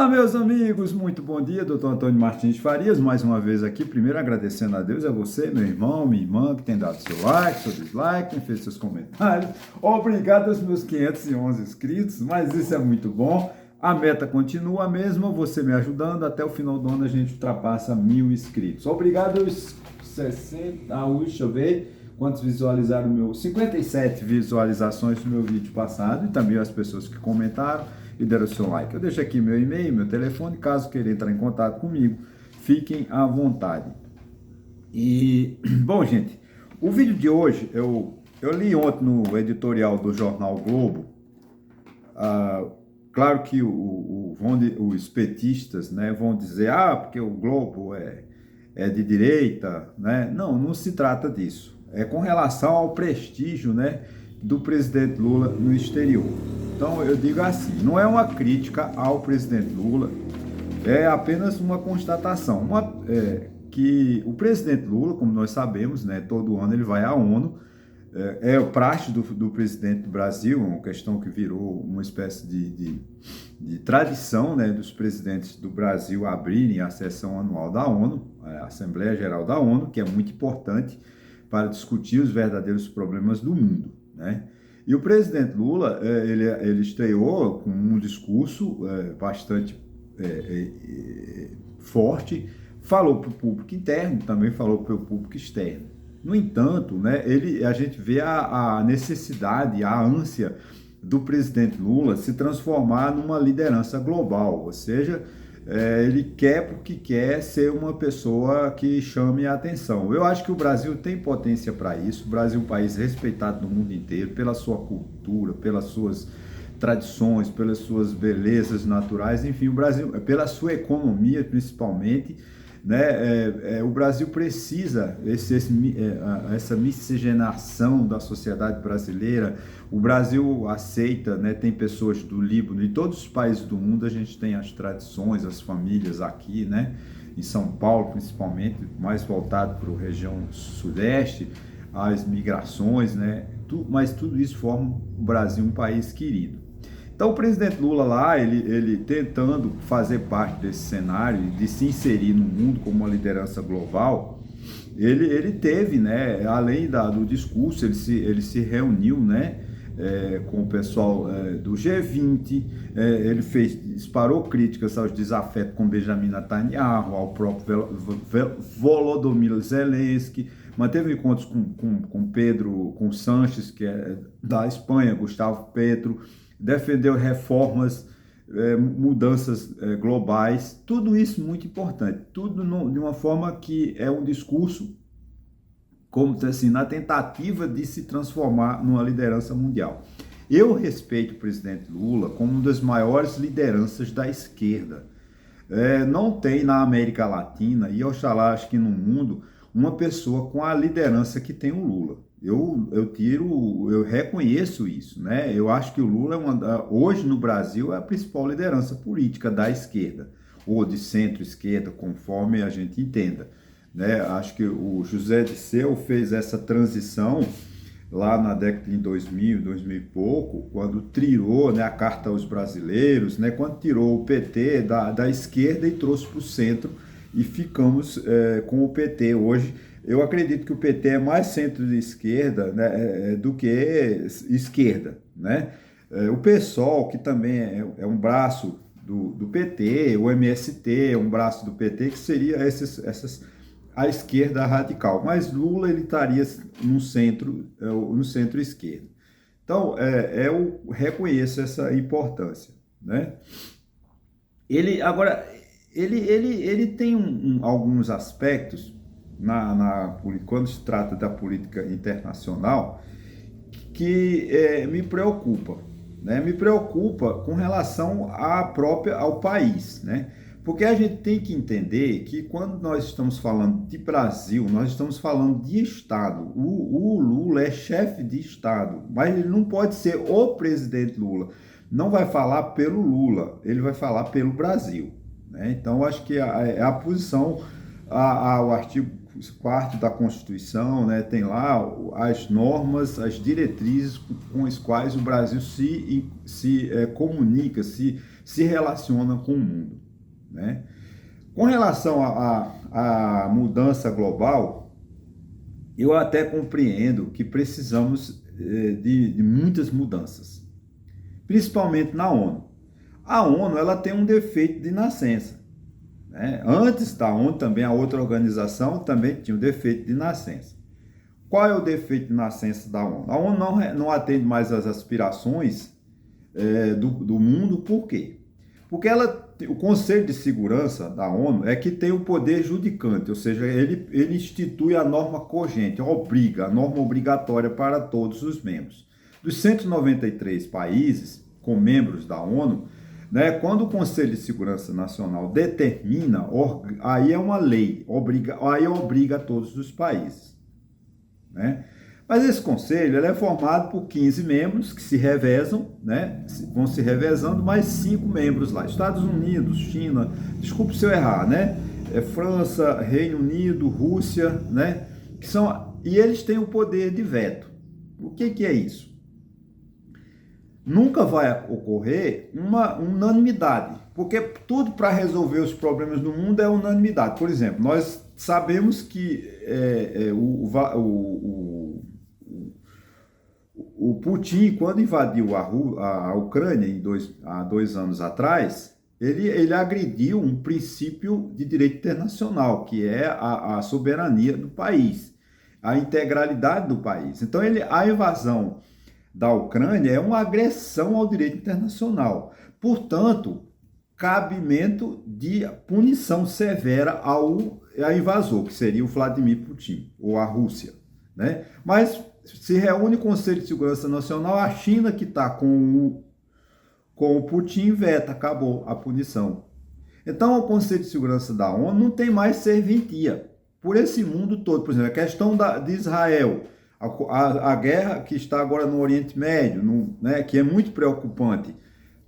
Olá, meus amigos, muito bom dia, doutor Antônio Martins Farias, mais uma vez aqui, primeiro agradecendo a Deus, a você, meu irmão, minha irmã, que tem dado seu like, seu dislike, tem feito seus comentários, obrigado aos meus 511 inscritos, mas isso é muito bom, a meta continua a mesma, você me ajudando, até o final do ano a gente ultrapassa 1.000 inscritos, obrigado aos 60, deixa eu ver, quantos visualizaram o meu, 57 visualizações do meu vídeo passado, e também as pessoas que comentaram, e deram o seu like. Eu deixo aqui meu e-mail, meu telefone, caso queira entrar em contato comigo, fiquem à vontade. E, bom, gente, o vídeo de hoje, eu li ontem no editorial do Jornal Globo, claro que os petistas, né, vão dizer, porque o Globo é de direita, né? Não se trata disso. É com relação ao prestígio, né, do presidente Lula no exterior. Então eu digo assim, não é uma crítica ao presidente Lula, é apenas uma constatação, que o presidente Lula, como nós sabemos, né, todo ano ele vai à ONU, é o praxe do presidente do Brasil, uma questão que virou uma espécie de tradição, né, dos presidentes do Brasil abrirem a sessão anual da ONU, a Assembleia Geral da ONU, que é muito importante para discutir os verdadeiros problemas do mundo, né? E o presidente Lula, ele estreou com um discurso bastante forte, falou para o público interno, também falou para o público externo. No entanto, né, a gente vê a necessidade, a ânsia do presidente Lula se transformar numa liderança global, ou seja, ele quer porque quer ser uma pessoa que chame a atenção. Eu acho que o Brasil tem potência para isso. O Brasil é um país respeitado no mundo inteiro pela sua cultura, pelas suas tradições, pelas suas belezas naturais, enfim, o Brasil, pela sua economia principalmente, né? O Brasil precisa essa miscigenação da sociedade brasileira. O Brasil aceita, né? Tem pessoas do Líbano e todos os países do mundo, a gente tem as tradições, as famílias aqui, né? Em São Paulo principalmente, mais voltado para a região sudeste, as migrações, né? Mas tudo isso forma o Brasil um país querido. Então o presidente Lula lá, ele tentando fazer parte desse cenário, de se inserir no mundo como uma liderança global, ele teve, né, além do discurso, ele se reuniu, né, com o pessoal do G20, ele disparou críticas aos desafetos com Benjamin Netanyahu, ao próprio Volodymyr Zelensky, manteve encontros com Pedro, com Sánchez, que é da Espanha, Gustavo Petro, defendeu reformas, mudanças globais, tudo isso muito importante, tudo de uma forma que é um discurso, como assim, na tentativa de se transformar numa liderança mundial. Eu respeito o presidente Lula como uma das maiores lideranças da esquerda. Não tem na América Latina, e oxalá acho que no mundo, uma pessoa com a liderança que tem o Lula. Eu reconheço isso, né? Eu acho que o Lula hoje no Brasil é a principal liderança política da esquerda, ou de centro-esquerda, conforme a gente entenda, né? Acho que o José Dirceu fez essa transição lá na década de 2000 e pouco, quando tirou, né, a Carta aos Brasileiros, né, quando tirou o PT da esquerda e trouxe para o centro, e ficamos com o PT hoje. Eu acredito que o PT é mais centro-esquerda, né, do que esquerda, né? O PSOL, que também é um braço do PT, o MST é um braço do PT, que seria a esquerda radical. Mas Lula ele estaria no centro-esquerda. Então, eu reconheço essa importância, né? Ele tem alguns aspectos quando se trata da política internacional que me preocupa, né? Me preocupa com relação ao país, né? Porque a gente tem que entender que quando nós estamos falando de Brasil, nós estamos falando de Estado. O Lula é chefe de Estado, mas ele não pode ser o presidente Lula. Não vai falar pelo Lula, ele vai falar pelo Brasil, né? Então, acho que a posição, o artigo parte da Constituição, né, tem lá as normas, as diretrizes com as quais o Brasil se comunica, se relaciona com o mundo, né? Com relação à mudança global, eu até compreendo que precisamos de muitas mudanças, principalmente na ONU. A ONU ela tem um defeito de nascença, né? Antes da ONU, também a outra organização também tinha um defeito de nascença. Qual é o defeito de nascença da ONU? A ONU não atende mais às aspirações do mundo, por quê? Porque o Conselho de Segurança da ONU é que tem o poder judicante, ou seja, ele institui a norma cogente, obriga, a norma obrigatória para todos os membros. Dos 193 países com membros da ONU, né, quando o Conselho de Segurança Nacional determina, aí é uma lei, aí obriga a todos os países, né? Mas esse conselho ele é formado por 15 membros que se revezam, né? Vão se revezando, mais 5 membros lá. Estados Unidos, China, desculpe se eu errar, né? França, Reino Unido, Rússia, né? E eles têm o poder de veto. O que é isso? Nunca vai ocorrer uma unanimidade, porque tudo para resolver os problemas no mundo é unanimidade. Por exemplo, nós sabemos que o Putin, quando invadiu a Ucrânia há 2 anos atrás, ele agrediu um princípio de direito internacional, que é a soberania do país, a integralidade do país. Então, a invasão da Ucrânia é uma agressão ao direito internacional. Portanto, cabimento de punição severa ao invasor, que seria o Vladimir Putin, ou a Rússia, né? Mas se reúne o Conselho de Segurança Nacional, a China, que está com o Putin, veta, acabou a punição. Então, o Conselho de Segurança da ONU não tem mais serventia por esse mundo todo. Por exemplo, a questão de Israel, a guerra que está agora no Oriente Médio, né, que é muito preocupante.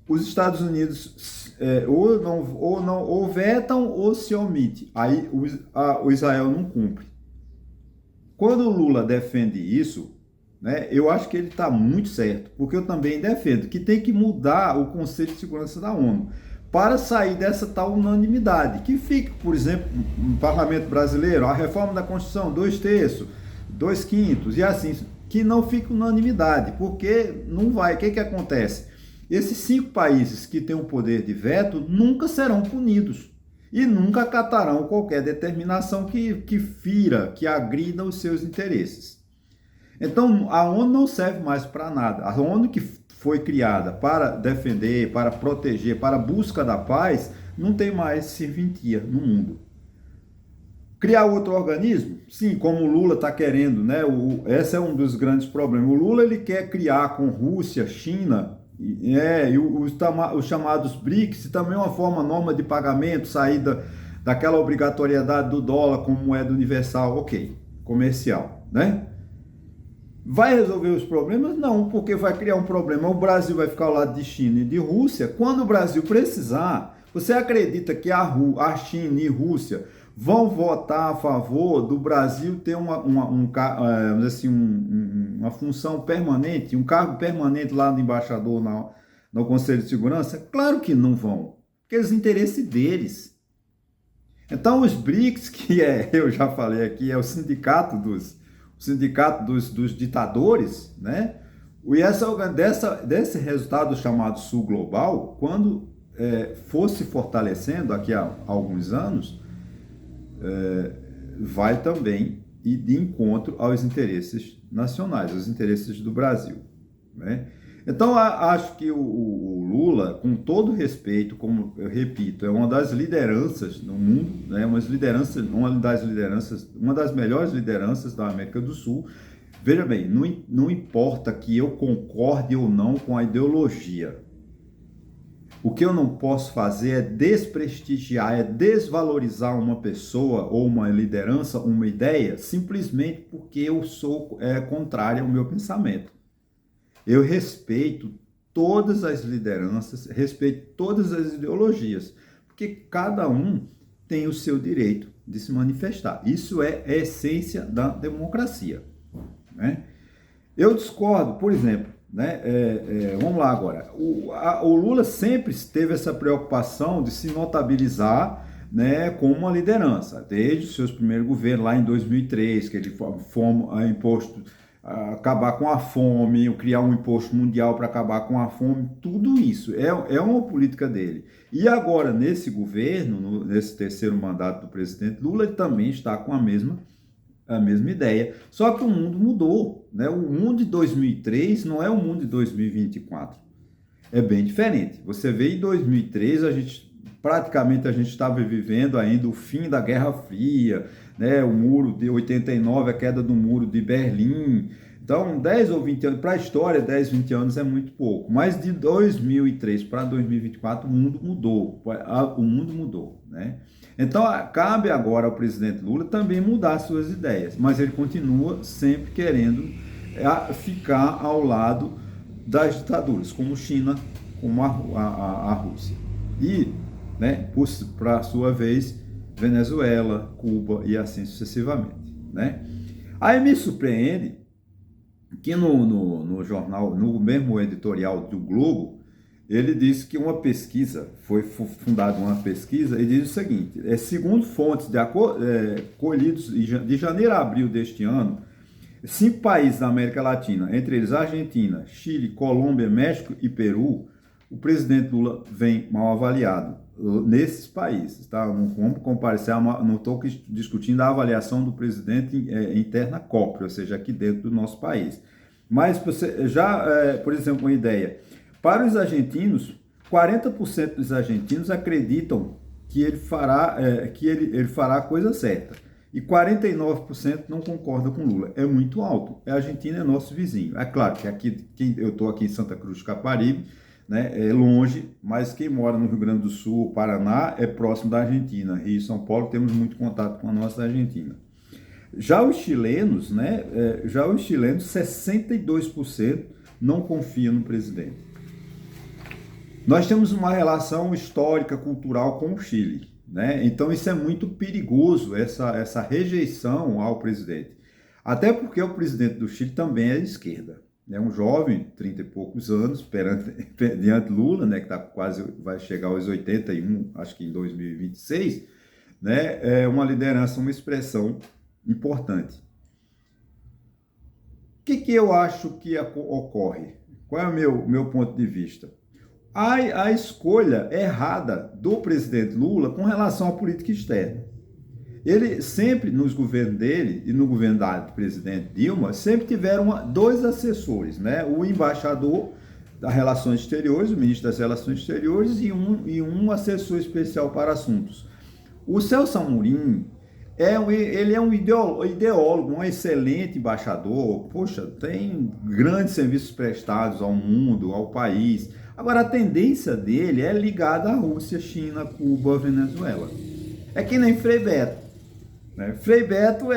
Os Estados Unidos ou vetam ou se omite. Aí o Israel não cumpre. Quando o Lula defende isso, né, eu acho que ele está muito certo, porque eu também defendo que tem que mudar o Conselho de Segurança da ONU para sair dessa tal unanimidade, que fique, por exemplo, no Parlamento Brasileiro, a reforma da Constituição, 2/3, 2/5, e assim, que não fique unanimidade, porque não vai. O que acontece? Esses 5 países que têm o poder de veto nunca serão punidos e nunca acatarão qualquer determinação que fira, que agrida os seus interesses. Então, a ONU não serve mais para nada. A ONU, que foi criada para defender, para proteger, para a busca da paz, não tem mais serventia no mundo. Criar outro organismo? Sim, como o Lula está querendo, né? Esse é um dos grandes problemas. O Lula ele quer criar com Rússia, China, e os chamados BRICS, também uma norma de pagamento, saída daquela obrigatoriedade do dólar como moeda universal, ok, comercial, né? Vai resolver os problemas? Não, porque vai criar um problema. O Brasil vai ficar ao lado de China e de Rússia. Quando o Brasil precisar, você acredita que a China e Rússia vão votar a favor do Brasil ter uma função permanente, um cargo permanente lá no embaixador no Conselho de Segurança? Claro que não vão, porque é os interesses deles. Então os BRICS, eu já falei aqui, é o sindicato dos ditadores, né? E desse resultado chamado Sul Global, quando for se fortalecendo daqui a alguns anos, vai também ir de encontro aos interesses nacionais, aos interesses do Brasil, né? Então, acho que o Lula, com todo respeito, como eu repito, é uma das lideranças no mundo, né? Uma das melhores lideranças da América do Sul. Veja bem, não importa que eu concorde ou não com a ideologia. O que eu não posso fazer é desprestigiar, é desvalorizar uma pessoa ou uma liderança, uma ideia, simplesmente porque eu sou contrário ao meu pensamento. Eu respeito todas as lideranças, respeito todas as ideologias, porque cada um tem o seu direito de se manifestar. Isso é a essência da democracia, né? Eu discordo, por exemplo, né? Vamos lá agora. O Lula sempre teve essa preocupação de se notabilizar, né, como uma liderança, desde os seus primeiros governos, lá em 2003, que ele imposto, acabar com a fome, criar um imposto mundial para acabar com a fome, tudo isso é uma política dele. E agora, nesse governo, nesse terceiro mandato do presidente Lula, ele também está com a mesma ideia. Só que o mundo mudou, né? O mundo de 2003 não é o mundo de 2024. É bem diferente. Você vê em 2003, a gente estava vivendo ainda o fim da Guerra Fria, né? O muro de 89, a queda do muro de Berlim. Então, 10 ou 20 anos, para a história, 10, 20 anos é muito pouco. Mas de 2003 para 2024, o mundo mudou, né? Então, cabe agora ao presidente Lula também mudar suas ideias, mas ele continua sempre querendo ficar ao lado das ditaduras, como China, como a Rússia. E, né, para sua vez, Venezuela, Cuba e assim sucessivamente, né? Aí me surpreende que no jornal, no mesmo editorial do Globo, ele disse que uma pesquisa, foi fundada uma pesquisa, e diz o seguinte: segundo fontes colhidos de janeiro a abril deste ano, 5 países da América Latina, entre eles Argentina, Chile, Colômbia, México e Peru, o presidente Lula vem mal avaliado nesses países, tá? Não vamos comparecer, não estou discutindo a avaliação do presidente interna COP, ou seja, aqui dentro do nosso país. Mas você por exemplo, uma ideia: para os argentinos, 40% dos argentinos acreditam que ele fará a coisa certa, e 49% não concordam com Lula. É muito alto. A Argentina é nosso vizinho. É claro que eu estou aqui em Santa Cruz do Caparibe, né, é longe, mas quem mora no Rio Grande do Sul, Paraná, é próximo da Argentina. Rio e São Paulo temos muito contato com a nossa Argentina. Já os chilenos, 62% não confiam no presidente. Nós temos uma relação histórica, cultural com o Chile, né? Então isso é muito perigoso, essa rejeição ao presidente. Até porque o presidente do Chile também é de esquerda. É um jovem, 30 e poucos anos, diante Lula, né, que vai chegar aos 81, acho que em 2026, né, é uma liderança, uma expressão importante. O que eu acho que ocorre? Qual é o meu ponto de vista? A escolha errada do presidente Lula com relação à política externa. Ele sempre, nos governos dele e no governo da presidente Dilma, sempre tiveram 2 assessores, né? O embaixador das Relações Exteriores, o ministro das Relações Exteriores, e um assessor especial para assuntos. O Celso Amorim, ele é um ideólogo, um excelente embaixador. Poxa, tem grandes serviços prestados ao mundo, ao país. Agora, a tendência dele é ligada à Rússia, China, Cuba, Venezuela. É que nem Frei Beto. Né? Frei Beto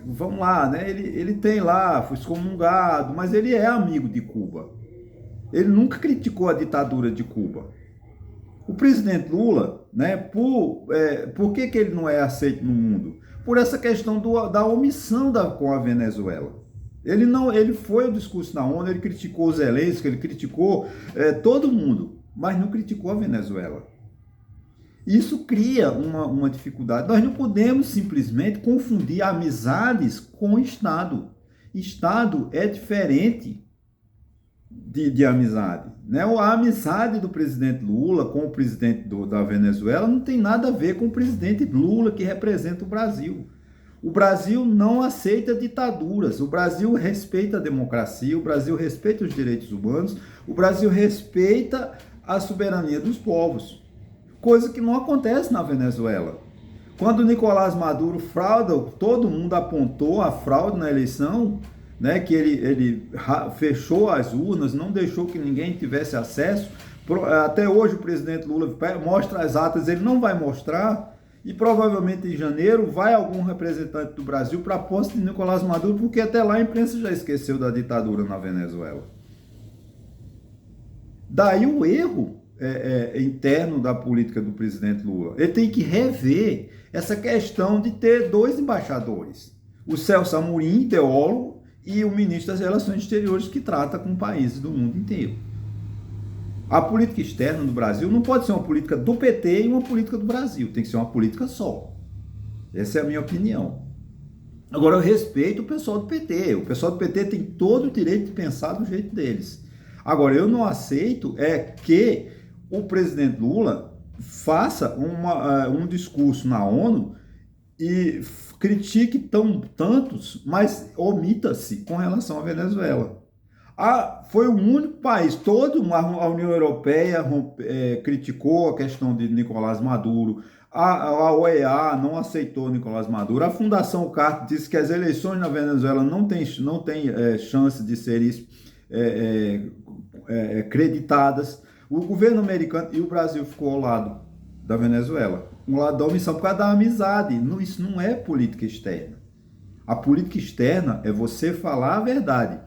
vamos lá, né? Ele tem lá, foi excomungado, mas ele é amigo de Cuba. Ele nunca criticou a ditadura de Cuba. O presidente Lula, né, por que ele não é aceito no mundo? Por essa questão da omissão com a Venezuela. Ele foi ao discurso na ONU, ele criticou os Zelensky, ele criticou todo mundo, mas não criticou a Venezuela. Isso cria uma dificuldade. Nós não podemos simplesmente confundir amizades com Estado. Estado é diferente de amizade, né? A amizade do presidente Lula com o presidente da Venezuela não tem nada a ver com o presidente Lula, que representa o Brasil. O Brasil não aceita ditaduras, o Brasil respeita a democracia, o Brasil respeita os direitos humanos, o Brasil respeita a soberania dos povos, coisa que não acontece na Venezuela. Quando Nicolás Maduro frauda, todo mundo apontou a fraude na eleição, né, que ele fechou as urnas, não deixou que ninguém tivesse acesso. Até hoje o presidente Lula mostra as atas, ele não vai mostrar, e provavelmente em janeiro vai algum representante do Brasil para a posse de Nicolás Maduro, porque até lá a imprensa já esqueceu da ditadura na Venezuela. Daí o erro interno da política do presidente Lula. Ele tem que rever essa questão de ter dois embaixadores. O Celso Amorim, teólogo, e o ministro das Relações Exteriores, que trata com países do mundo inteiro. A política externa do Brasil não pode ser uma política do PT e uma política do Brasil. Tem que ser uma política só. Essa é a minha opinião. Agora, eu respeito o pessoal do PT. O pessoal do PT tem todo o direito de pensar do jeito deles. Agora, eu não aceito que o presidente Lula faça um discurso na ONU e critique tantos, mas omita-se com relação à Venezuela. Foi o único país, a União Europeia criticou a questão de Nicolás Maduro, a OEA não aceitou Nicolás Maduro, a Fundação Carter disse que as eleições na Venezuela não tem chance de serem creditadas. O governo americano e o Brasil ficou ao lado da Venezuela, um lado da omissão por causa da amizade. Isso não é política externa. A política externa é você falar a verdade.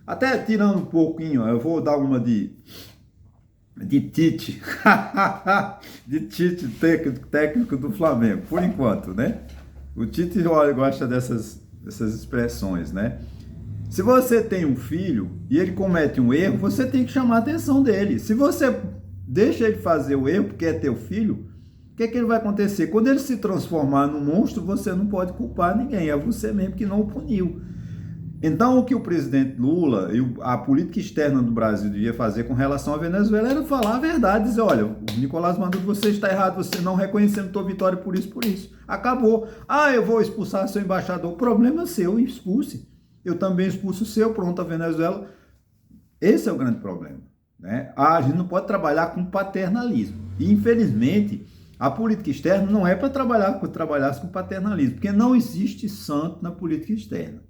Até tirando um pouquinho, eu vou dar uma de Tite, de Tite, técnico do Flamengo, por enquanto, né? O Tite gosta dessas expressões, né? Se você tem um filho e ele comete um erro, você tem que chamar a atenção dele. Se você deixa ele fazer o erro porque é teu filho, o que ele vai acontecer? Quando ele se transformar num monstro, você não pode culpar ninguém, é você mesmo que não o puniu. Então, o que o presidente Lula e a política externa do Brasil devia fazer com relação à Venezuela era falar a verdade, dizer, olha, o Nicolás Maduro, você está errado, você não reconhecendo tua vitória por isso. Acabou. Eu vou expulsar seu embaixador. O problema é seu, expulse. Eu também expulso o seu, pronto, a Venezuela. Esse é o grande problema, né? A gente não pode trabalhar com paternalismo. E, infelizmente, a política externa não é para trabalhar com paternalismo, porque não existe santo na política externa.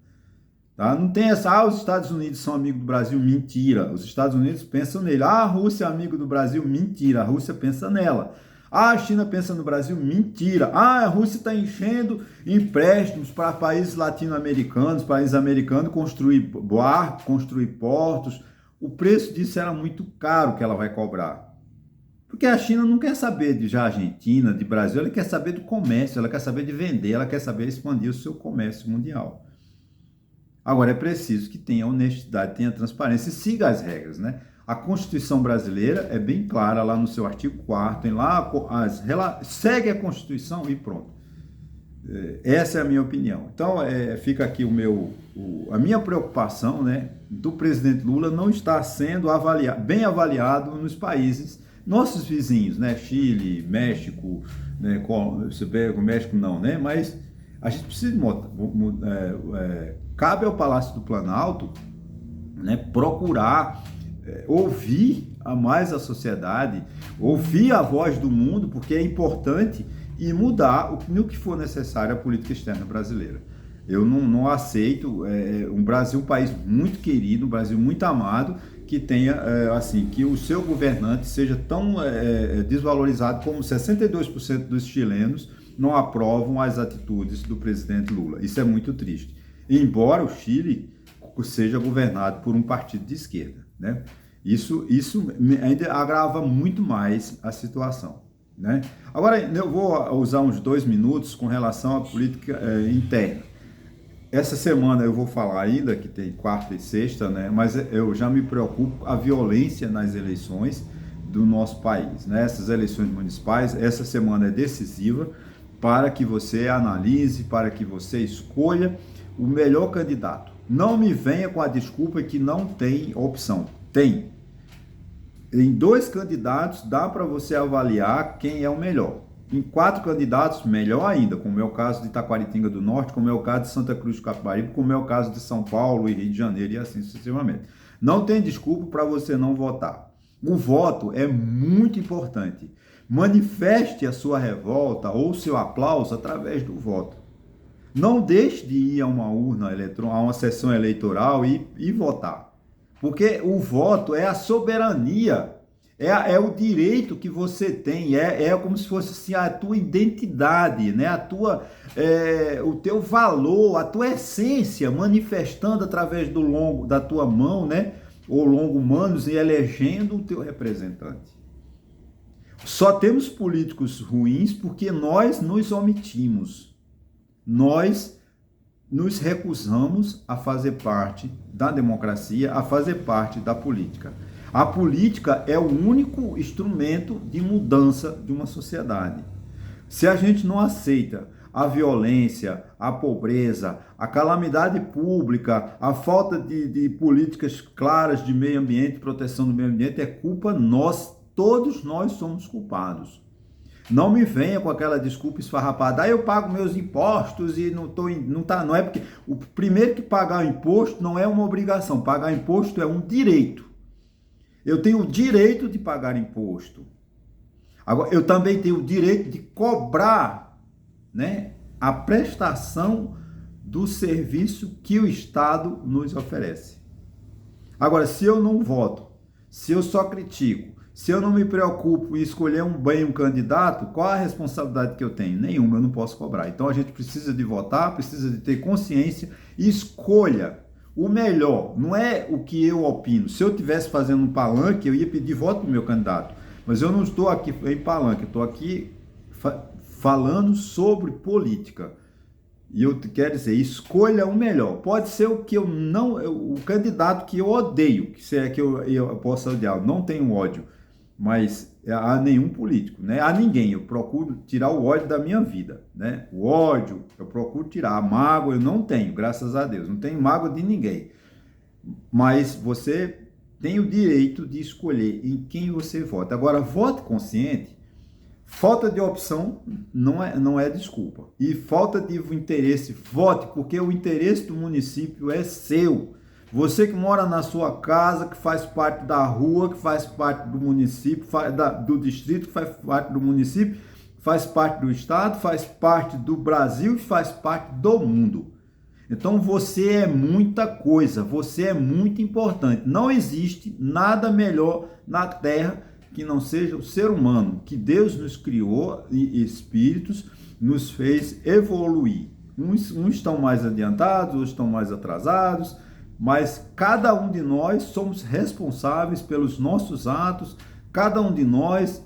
Tá? Não tem essa, os Estados Unidos são amigos do Brasil, mentira. Os Estados Unidos pensam nele. A Rússia é amigo do Brasil, mentira. A Rússia pensa nela. A China pensa no Brasil, mentira. A Rússia está enchendo empréstimos para países latino-americanos, países americanos, construir barcos, construir portos. O preço disso era muito caro que ela vai cobrar. Porque a China não quer saber de Argentina, de Brasil, ela quer saber do comércio, ela quer saber de vender, ela quer saber expandir o seu comércio mundial. Agora, é preciso que tenha honestidade, tenha transparência e siga as regras, né? A Constituição brasileira é bem clara lá no seu artigo 4º, tem lá segue a Constituição e pronto. Essa é a minha opinião. Então, fica aqui a minha preocupação, né, do presidente Lula não estar sendo bem avaliado nos países, nossos vizinhos, né, Chile, México, né, o México não, né, mas a gente precisa cabe ao Palácio do Planalto, né, procurar ouvir mais a sociedade, ouvir a voz do mundo, porque é importante, e mudar no que for necessário a política externa brasileira. Eu não aceito um Brasil, um país muito querido, um Brasil muito amado, que tenha, que o seu governante seja tão desvalorizado como 62% dos chilenos não aprovam as atitudes do presidente Lula. Isso é muito triste. Embora o Chile seja governado por um partido de esquerda, né? Isso ainda agrava muito mais a situação, né? Agora, eu vou usar uns 2 minutos com relação à política interna. Essa semana eu vou falar ainda, que tem quarta e sexta, né? Mas eu já me preocupo com a violência nas eleições do nosso país, né? Essas eleições municipais, essa semana é decisiva para que você analise, para que você escolha o melhor candidato. Não me venha com a desculpa que não tem opção. Tem. Em 2 candidatos dá para você avaliar quem é o melhor. Em 4 candidatos, melhor ainda, como é o caso de Taquaritinga do Norte, como é o caso de Santa Cruz do Capibaribe, como é o caso de São Paulo e Rio de Janeiro e assim sucessivamente. Não tem desculpa para você não votar. O voto é muito importante. Manifeste a sua revolta ou seu aplauso através do voto. Não deixe de ir a uma urna eletrônica, a uma sessão eleitoral e votar. Porque o voto é a soberania, é o direito que você tem, é como se fosse assim, a tua identidade, né? O teu valor, a tua essência manifestando através da tua mão, né? Ou longo manos e elegendo o teu representante. Só temos políticos ruins porque nós nos omitimos. Nós nos recusamos a fazer parte da democracia, a fazer parte da política. A política é o único instrumento de mudança de uma sociedade. Se a gente não aceita a violência, a pobreza, a calamidade pública, a falta de políticas claras de meio ambiente, proteção do meio ambiente, é culpa nossa, todos nós somos culpados. Não me venha com aquela desculpa esfarrapada, eu pago meus impostos e não é porque o primeiro que pagar o imposto não é uma obrigação, pagar imposto é um direito. Eu tenho o direito de pagar imposto. Agora, eu também tenho o direito de cobrar, né, a prestação do serviço que o Estado nos oferece. Agora, se eu não voto, se eu só critico, se eu não me preocupo em escolher um candidato, qual a responsabilidade que eu tenho? Nenhuma, eu não posso cobrar. Então a gente precisa de votar, precisa de ter consciência e escolha o melhor. Não é o que eu opino. Se eu estivesse fazendo um palanque, eu ia pedir voto para o meu candidato. Mas eu não estou aqui em palanque, eu estou aqui falando sobre política. E eu quero dizer, escolha o melhor. Pode ser o que eu não, o candidato que eu odeio, que se é que eu possa odiar, eu não tenho ódio, mas a nenhum político, né? A ninguém. Eu procuro tirar o ódio da minha vida, né? O ódio eu procuro tirar, a mágoa eu não tenho, graças a Deus, não tenho mágoa de ninguém. Mas você tem o direito de escolher em quem você vota. Agora, vote consciente. Falta de opção não é desculpa. E falta de interesse, vote, porque o interesse do município é seu. Você que mora na sua casa, que faz parte da rua, que faz parte do município, do distrito, que faz parte do município, faz parte do estado, faz parte do Brasil e faz parte do mundo. Então você é muita coisa, você é muito importante. Não existe nada melhor na Terra que não seja o ser humano, que Deus nos criou e espíritos nos fez evoluir. Uns estão mais adiantados, outros estão mais atrasados, mas cada um de nós somos responsáveis pelos nossos atos, cada um de nós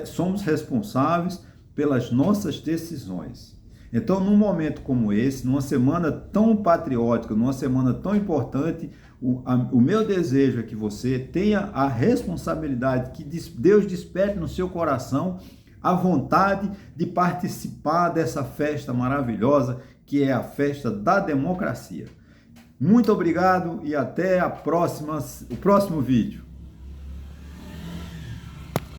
somos responsáveis pelas nossas decisões. Então, num momento como esse, numa semana tão patriótica, numa semana tão importante, o meu desejo é que você tenha a responsabilidade, que Deus desperte no seu coração a vontade de participar dessa festa maravilhosa, que é a festa da democracia. Muito obrigado e até o próximo vídeo.